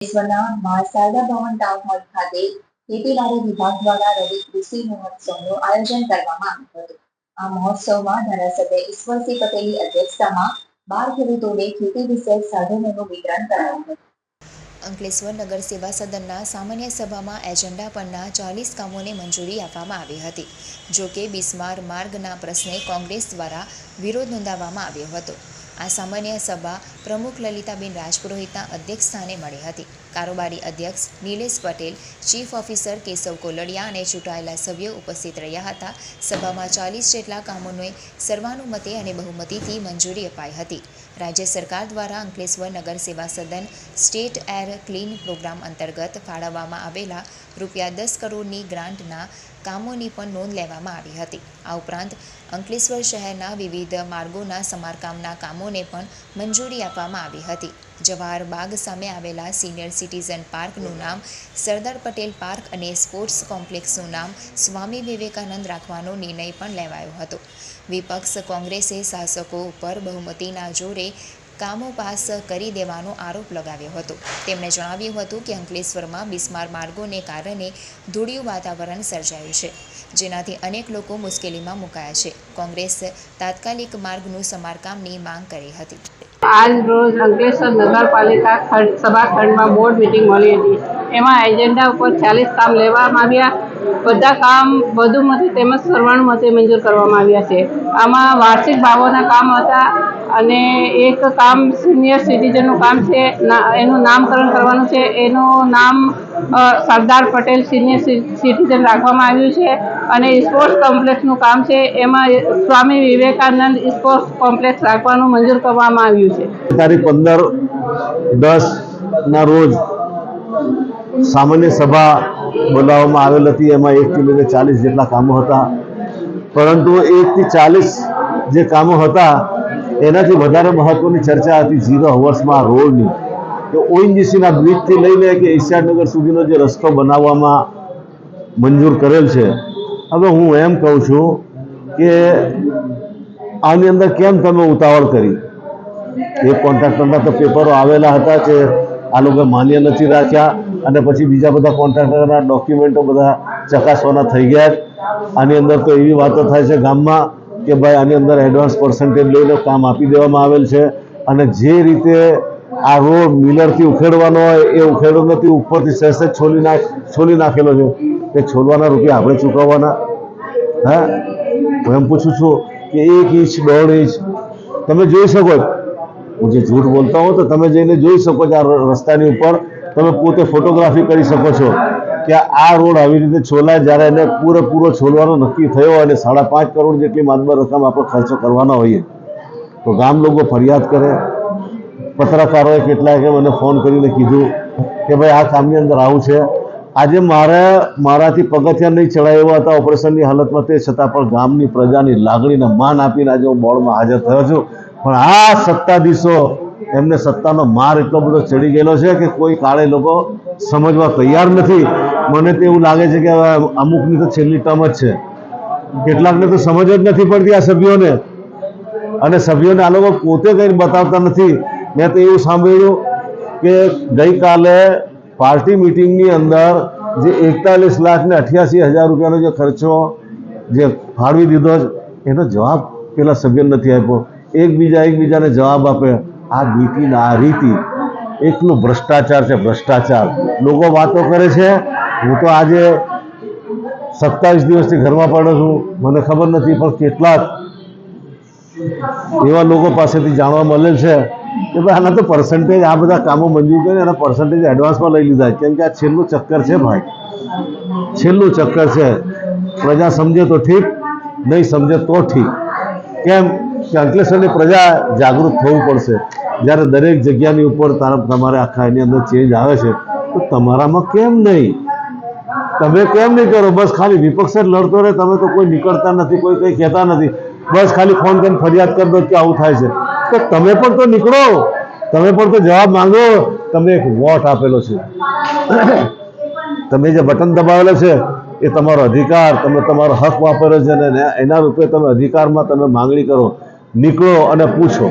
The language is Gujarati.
અંકલેશ્વરના શારદા ભવન ટાઉન હોલ ખાતે ખેતીવાડી વિભાગ દ્વારા રવિ કૃષિ મહોત્સવનું આયોજન કરવામાં આવ્યું હતું। આ મહોત્સવમાં ધારાસભ્ય ઈશ્વરસિંહ પટેલની અધ્યક્ષતામાં 12 ખેડૂતોને ખેતી વિષયક સાધનોનું વિતરણ કરાયું હતું। અંકલેશ્વર નગર સેવા સદનના સામાન્ય સભામાં એજન્ડા પરના 40 કામોને મંજૂરી આપવામાં આવી હતી। જો કે બિસ્માર માર્ગના પ્રશ્ને કોંગ્રેસ દ્વારા વિરોધ નોંધાવવામાં આવ્યો હતો। આ સામાન્ય સભા પ્રમુખ લલિતાબેન રાજપુરોહિતના અધ્યક્ષ સ્થાને મળી હતી। કારોબારી અધ્યક્ષ નિલેશ પટેલ, ચીફ ઓફિસર કેશવ કોલડિયા અને ચૂંટાયેલા સભ્યો ઉપસ્થિત રહ્યા હતા। સભામાં 40 જેટલા કામોને સર્વાનુમતે અને બહુમતીથી મંજૂરી અપાઈ હતી। રાજ્ય સરકાર દ્વારા અંકલેશ્વર નગર સેવા સદન સ્ટેટ એર ક્લીન પ્રોગ્રામ અંતર્ગત ફાળવવામાં આવેલા ₹10 કરોડની ગ્રાન્ટના કામોની પણ નોંધ લેવામાં આવી હતી। આ ઉપરાંત અંકલેશ્વર શહેરના વિવિધ માર્ગોના સમારકામના કામોને પણ મંજૂરી આપવામાં આવી હતી। જવાહર બાગ સામે આવેલા સિનિયર સિટીઝન પાર્કનું નામ સરદાર પટેલ પાર્ક અને સ્પોર્ટ્સ કોમ્પ્લેક્સનું નામ સ્વામી વિવેકાનંદ રાખવાનો નિર્ણય પણ લેવાયો હતો। વિપક્ષ કોંગ્રેસે શાસકો ઉપર બહુમતીના જોરે કામો પાસ કરી દેવાનો આરોપ લગાવ્યો હતો। તેમણે જણાવ્યું હતું કે અંકલેશ્વરમાં બિસ્માર માર્ગોને કારણે ધૂળિયું વાતાવરણ સર્જાયું છે, જેનાથી અનેક લોકો મુશ્કેલીમાં મુકાયા છે। કોંગ્રેસ તાત્કાલિક માર્ગનું સમારકામની માંગ કરી હતી। આજ રોજ અંકલેશ્વર નગરપાલિકા સભાખંડમાં બોર્ડ મીટિંગ મળી હતી। એમાં એજન્ડા ઉપર 40 કામ લેવામાં આવ્યા। બધા કામ બહુમતી તેમજ સર્વાનુમતે મંજૂર કરવામાં આવ્યા છે। આમાં વાર્ષિક ભાવોના કામ હતા અને એક કામ સિનિયર સિટીઝનનું કામ છે, એનું નામકરણ કરવાનું છે। એનું નામ સરદાર પટેલ સિનિયર સિટીઝન રાખવામાં આવ્યું છે અને સ્પોર્ટ્સ કોમ્પ્લેક્સનું કામ છે, એમાં સ્વામી વિવેકાનંદ સ્પોર્ટ્સ કોમ્પ્લેક્સ રાખવાનું મંજૂર કરવામાં આવ્યું છે। તારીખ 15/10 રોજ સામાન્ય સભા બોલાવવામાં આવેલ હતી। એમાં 1 થી લઈને 40 જેટલા કામો હતા, પરંતુ 1 થી 40 જે કામો હતા એનાથી વધારે મહત્વની ચર્ચા હતી 0 અવર્સમાં રોડની। કે ઓએનજીસીના બ્રિજથી લઈને કે ઈશાનગર સુધીનો જે રસ્તો બનાવવામાં મંજૂર કરેલ છે। હવે હું એમ કહું છું કે આની અંદર કેમ તમે ઉતાવળ કરી? એક કોન્ટ્રાક્ટરના તો પેપરો આવેલા હતા કે આ લોકો માન્ય નથી રાખ્યા અને પછી બીજા બધા કોન્ટ્રાક્ટરના ડોક્યુમેન્ટો બધા ચકાસવાના થઈ ગયા। આની અંદર તો એવી વાતો થાય છે ગામમાં કે ભાઈ આની અંદર એડવાન્સ પર્સન્ટેજ લઈને કામ આપી દેવામાં આવેલ છે અને જે રીતે આ રોડ મિલરથી ઉખેડવાનો હોય એ ઉખેડો નથી, ઉપરથી સહેજ છોલી નાખેલો છે। એ છોલવાના રૂપિયા આપણે ચૂકવવાના? હા, હું એમ પૂછું છું કે 1 ઇંચ 1.5 ઇંચ તમે જોઈ શકો, હું જે જૂઠ બોલતા હોઉં તો તમે જઈને જોઈ શકો છો। આ રસ્તાની ઉપર તમે પોતે ફોટોગ્રાફી કરી શકો છો કે આ રોડ આવી રીતે છોલાય। જ્યારે એને પૂરેપૂરો છોલવાનો નક્કી થયો અને 5.5 કરોડ જેટલી માતબર રકમ આપણે ખર્ચો કરવાના હોઈએ તો ગામ લોકો ફરિયાદ કરે। પત્રકારોએ કેટલાકે મને ફોન કરીને કીધું કે ભાઈ આ કામની અંદર આવું છે। આજે મારાથી પગથિયા નહીં ચડાય એવા હતા ઓપરેશનની હાલતમાં, તે છતાં પણ ગામની પ્રજાની લાગણીને માન આપીને આજે હું બોર્ડમાં હાજર થયો છું। પણ આ સત્તાધીશો, એમને સત્તાનો માર એટલો બધો ચડી ગયેલો છે કે કોઈ કાળે લોકો સમજવા તૈયાર નથી। મને તો એવું લાગે છે કે અમુકની તો છેલ્લી ટર્મ જ છે, કેટલાકને તો સમજ જ નથી પડતી આ સભ્યોને, અને સભ્યોને આ લોકો પોતે કંઈ બતાવતા નથી। મેં તો એવું સાંભળ્યું કે ગઈકાલે પાર્ટી મિટિંગની અંદર જે 41,88,000 રૂપિયાનો જે ખર્ચો જે ફાળવી દીધો એનો જવાબ પેલા સભ્યને નથી આપ્યો। એકબીજાને જવાબ આપે। આ નીતિ ને આ રીતિ એકલું ભ્રષ્ટાચાર છે, ભ્રષ્ટાચાર। લોકો વાતો કરે છે, હું તો આજે 27 દિવસથી ઘરમાં પડ્યો છું, મને ખબર નથી, પણ કેટલાક એવા લોકો પાસેથી જાણવા મળેલ છે કે ભાઈ આના તો પર્સન્ટેજ, આ બધા કામો મંજૂર કરીને એના પર્સન્ટેજ એડવાન્સમાં લઈ લીધા, કેમ કે આ છેલ્લું ચક્કર છે ભાઈ, છેલ્લું ચક્કર છે। પ્રજા સમજે તો ઠીક, નહીં સમજે તો ઠીક। કેમ કે અંકલેશ્વરની પ્રજા જાગૃત થવું પડશે। જ્યારે દરેક જગ્યાની ઉપર તમારે આખા એની અંદર ચેન્જ આવે છે તો તમારામાં કેમ નહીં? તમે કેમ નહીં કરો? બસ ખાલી વિપક્ષ જ લડતો રહે, તમે તો કોઈ નીકળતા નથી, કોઈ કંઈ કહેતા નથી, બસ ખાલી ફોન કરીને ફરિયાદ કરી દો કે આવું થાય છે। તો તમે પણ તો નીકળો, તમે પણ તો જવાબ માંગો। તમે એક વોટ આપેલો છે, તમે જે બટન દબાવેલો છે એ તમારો અધિકાર, તમે તમારો હક વાપર્યો છે અને એના રૂપે તમે અધિકારમાં તમે માંગણી કરો। નીકળો અને પૂછો।